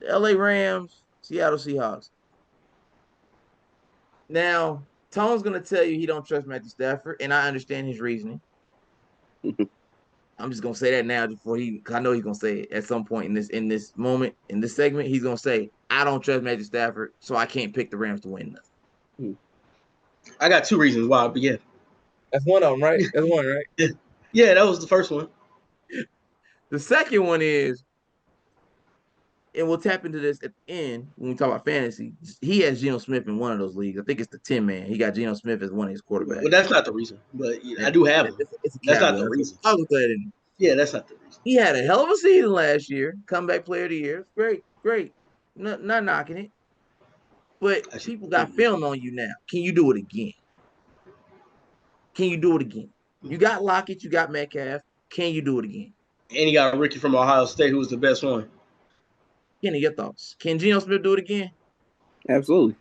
The LA Rams, Seattle Seahawks. Now, Tone's gonna tell you he don't trust Matthew Stafford, and I understand his reasoning. I'm just gonna say that now before cause I know he's gonna say it at some point in this moment, in this segment, he's gonna say, I don't trust Matthew Stafford, so I can't pick the Rams to win nothing. I got two reasons why I begin. That's one of them, right? That's one, right? Yeah, that was the first one. The second one is, and we'll tap into this at the end when we talk about fantasy. He has Geno Smith in one of those leagues. I think it's the 10 man. He got Geno Smith as one of his quarterbacks. Well, that's not the reason, but I do have him. It's a That's not caveat. the reason. I'll go ahead and Yeah, that's not the reason. he had a hell of a season last year. Comeback player of the year. Great, great. Not knocking it. But people got film on you now. Can you do it again? Can you do it again? You got Lockett, you got Metcalf. Can you do it again? And he got a rookie from Ohio State who was the best one. Kenny, your thoughts? Can Geno Smith do it again? Absolutely.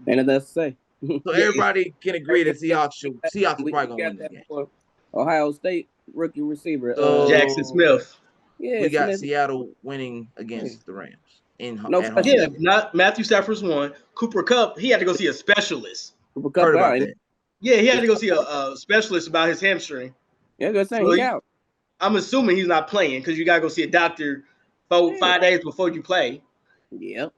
And that's to say. So everybody can agree that Seahawks is probably going to win this game. Ohio State rookie receiver. Jackson Smith. Yeah, we got Seattle winning against the Rams. Not Matthew Stafford's one. Cooper Kupp, he had to go see a specialist. Cooper Kupp, about that. Yeah, he had to go see a specialist about his hamstring. Yeah, good saying. He's out. I'm assuming he's not playing because you gotta go see a doctor 5 days before you play. Yep.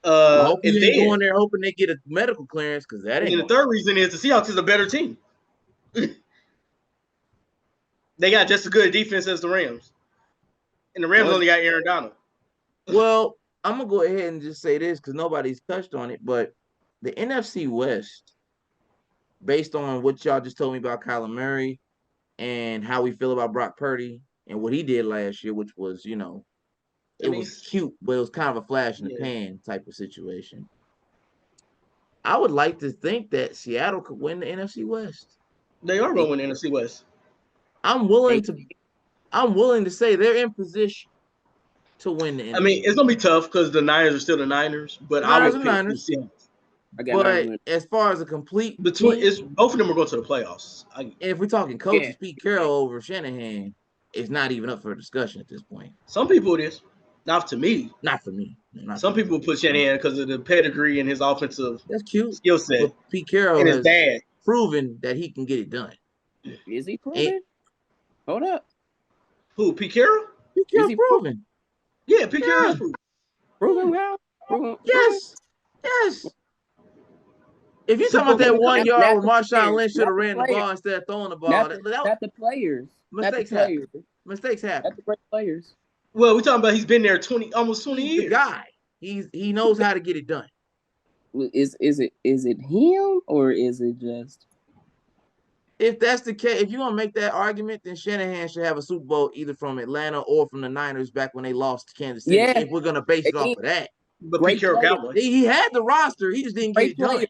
I hope he's going there hoping they get a medical clearance because that ain't. And the third reason is the Seahawks is a better team. They got just as good a defense as the Rams, and the Rams only got Aaron Donald. Well, I'm gonna go ahead and just say this because nobody's touched on it, but the NFC West, based on what y'all just told me about Kyler Murray and how we feel about Brock Purdy and what he did last year, which was, it was cute, but it was kind of a flash in the pan type of situation. I would like to think that Seattle could win the NFC West. They are going to win the NFC West. I'm willing to say they're in position to win the NFC. I mean, it's gonna be tough because the Niners are still the Niners, but I would pick the Seahawks. But as far as a complete both of them are going to the playoffs. If we're talking coaches, Pete Carroll over Shanahan is not even up for discussion at this point. Some people it is. Not to me. Not for me. Some people put Shanahan because of the pedigree and his offensive skill set. But Pete Carroll has proven that he can get it done. Is he proven? Hold up. Who, Pete Carroll? Pete Carroll's proven. Yeah, Pete Carroll's proven. Proven how? Yes. If you're talking about that 1 yard where Marshawn Lynch should have ran the ball instead of throwing the ball, not the players. Mistakes happen. Mistakes happen. That's the great players. Well, we're talking about he's been there almost 20 years. The guy. He knows how to get it done. Is it him or is it just? If that's the case, if you're gonna make that argument, then Shanahan should have a Super Bowl either from Atlanta or from the Niners back when they lost to Kansas City. Yeah. If we're gonna base it off of that. But Pete Carroll Cowboys. He had the roster, he just didn't get it done.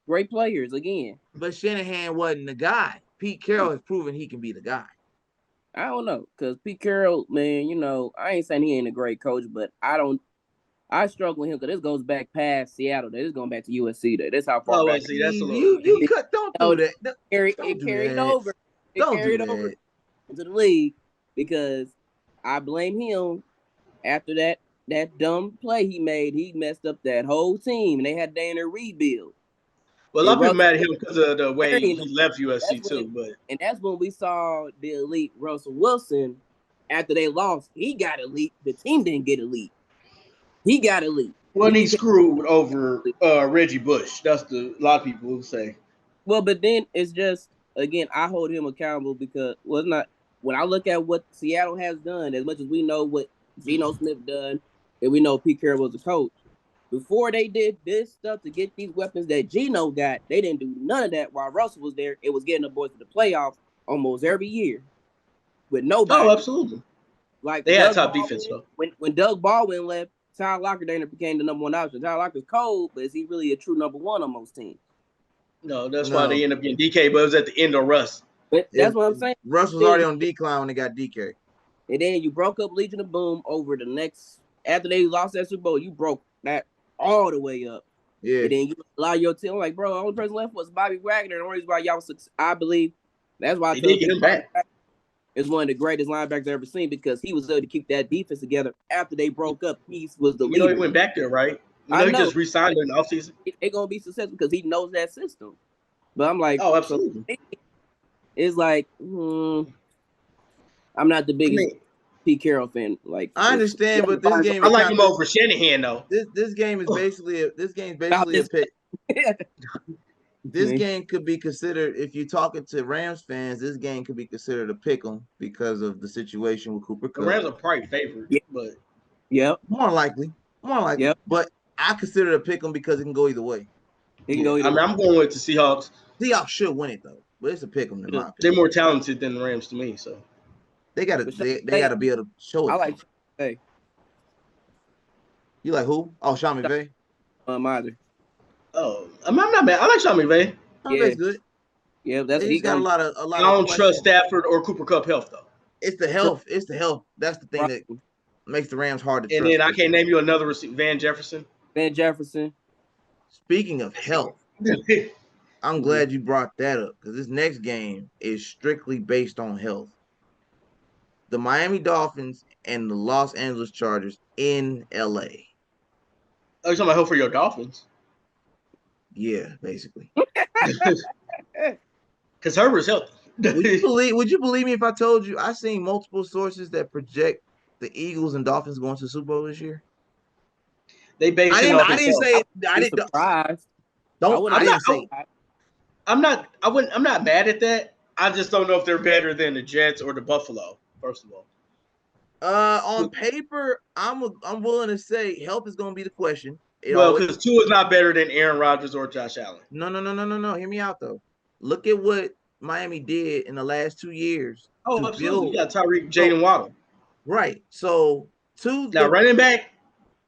Great players again. But Shanahan wasn't the guy. Pete Carroll has proven he can be the guy. I don't know, because Pete Carroll, man, I ain't saying he ain't a great coach, but I struggle with him because this goes back past Seattle. This is going back to USC. That's how far back. See, that's a little. You don't do that. It carried over. It carried over into the league because I blame him after that dumb play he made. He messed up that whole team, and they had to in a rebuild. Well, a lot of people mad at him because of the way he left USC too. And that's when we saw the elite Russell Wilson. After they lost, he got elite. The team didn't get elite. He got elite. When he screwed over Reggie Bush. That's a lot of people will say. Well, but then it's just, again, I hold him accountable because, it's not, when I look at what Seattle has done, as much as we know what Geno Smith done, and we know Pete Carroll was the coach, before they did this stuff to get these weapons that Geno got, they didn't do none of that while Russell was there. It was getting the boys to the playoffs almost every year with nobody. Oh, absolutely. Like they had top defense, though. When Doug Baldwin left, Tyler Lockett became the number one option. Tyler Lockett's cold, but is he really a true number one on most teams? No, that's why they end up getting DK, but it was at the end of Russ. But that's what I'm saying. Russ was already on decline when they got DK. And then you broke up Legion of Boom over the next, after they lost that Super Bowl, you broke that all the way up. Yeah. And then you allow your team, like, bro, the only person left was Bobby Wagner. The only reason why y'all was, I believe, that's why they did get him back. is one of the greatest linebackers I've ever seen because he was able to keep that defense together after they broke up. He was the leader. He went back there, right? I He know. just re-signed in the offseason. They're gonna be successful because he knows that system. But I'm like, oh, absolutely. So it's like, I'm not the biggest Pete Carroll fan. Like, I understand, but this game, I like him over Shanahan though. This game is basically a pick. This game could be considered, if you're talking to Rams fans, this game could be considered a pick 'em because of the situation with Cooper Kupp. The Rams are probably favored, but more likely. Yep. But I consider it a pick 'em because it can go either way. It can go either way. I'm going with the Seahawks. Seahawks should win it though, but it's a pick 'em in my opinion. They're more talented than the Rams to me, so they gotta be able to show it. I like Hey. You like who? Oh, Sean McVay? Either. Oh, I'm not bad. I like Sean McVay. Sean McVay's good. Yeah, that's he's got a lot of. I don't trust Stafford or Cooper Kupp health though. It's the health. That's the thing that makes the Rams hard to trust. And then I can't name you another receiver. Van Jefferson. Speaking of health, I'm glad you brought that up because this next game is strictly based on health. The Miami Dolphins and the Los Angeles Chargers in LA. Oh, you're talking about health for your Dolphins? Yeah, basically. Because Herbert's healthy. Would you believe me if I told you I seen multiple sources that project the Eagles and Dolphins going to the Super Bowl this year? They base it off. I didn't say it. I didn't. Surprised. I'm not mad at that. I just don't know if they're better than the Jets or the Buffalo. First of all, on paper, I'm willing to say health is going to be the question. Because Tua is not better than Aaron Rodgers or Josh Allen. No. Hear me out though. Look at what Miami did in the last 2 years. Oh, absolutely. You got Tyreek, Jayden Waddle. Right. So running back,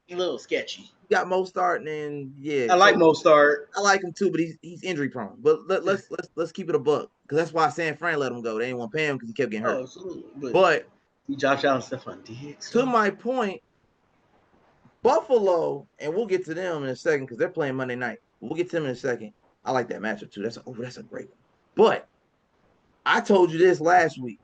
a little sketchy. You got Mostert and I like Mostert. I like him too, but he's injury prone. But let's keep it a buck because that's why San Fran let him go. They didn't want to pay him because he kept getting hurt. Oh, absolutely. But Josh Allen, Stephon Diggs. To my point, Buffalo, and we'll get to them in a second because they're playing Monday night. We'll get to them in a second. I like that matchup too. That's a great one. But I told you this last week.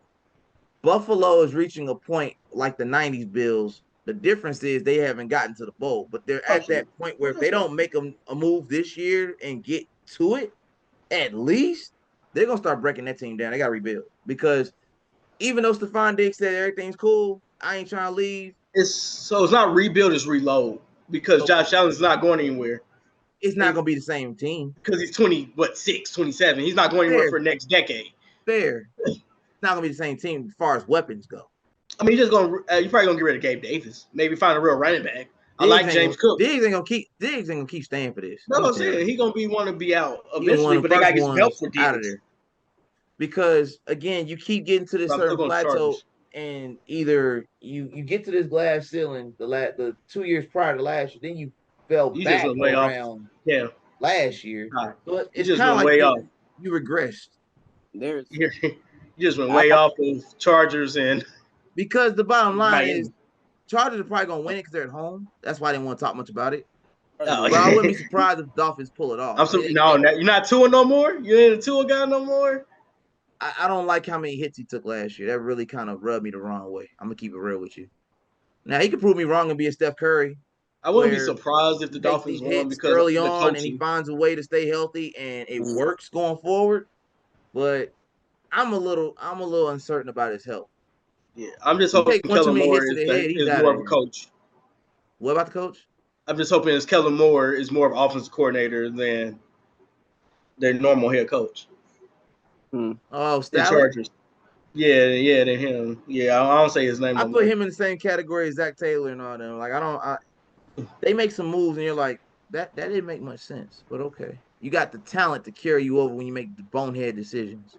Buffalo is reaching a point like the 90s Bills. The difference is they haven't gotten to the bowl, but they're at that point where if they don't make a move this year and get to it, at least they're going to start breaking that team down. They got to rebuild because even though Stephon Diggs said everything's cool, I ain't trying to leave. It's not rebuild, it's reload because Josh Allen's not going anywhere. It's not going to be the same team. Because he's 27. He's not going anywhere for the next decade. Fair. It's not going to be the same team as far as weapons go. I mean, you're probably going to get rid of Gabe Davis. Maybe find a real running back. I like James Cook. Diggs ain't gonna keep staying for this. No, I'm saying he's gonna want to be out eventually, but they gotta get some help for Diggs. Out of there. Because again, you keep getting to this certain plateau, and either you get to this glass ceiling the 2 years prior to last year, then you fell back around last year. But it's just kind of like way off. You regressed. You just went way off of Chargers and because the bottom line is Chargers are probably gonna win it because they're at home. That's why I didn't want to talk much about it. But I wouldn't be surprised if the Dolphins pull it off. You're not Tua no more. You ain't a Tua guy no more. I don't like how many hits he took last year. That really kind of rubbed me the wrong way. I'm gonna keep it real with you. Now he could prove me wrong and be a Steph Curry. I wouldn't be surprised if the Dolphins won because early on and he finds a way to stay healthy and it works going forward. But I'm a little uncertain about his health. Yeah, I'm just hoping Kellen Moore is more of a coach. What about the coach? I'm just hoping Kellen Moore is more of an offensive coordinator than their normal head coach. Oh, the Chargers. Yeah, than him. Yeah, I don't say his name. I put him in the same category as Zach Taylor and all them. Like they make some moves and you're like that didn't make much sense, but okay. You got the talent to carry you over when you make the bonehead decisions.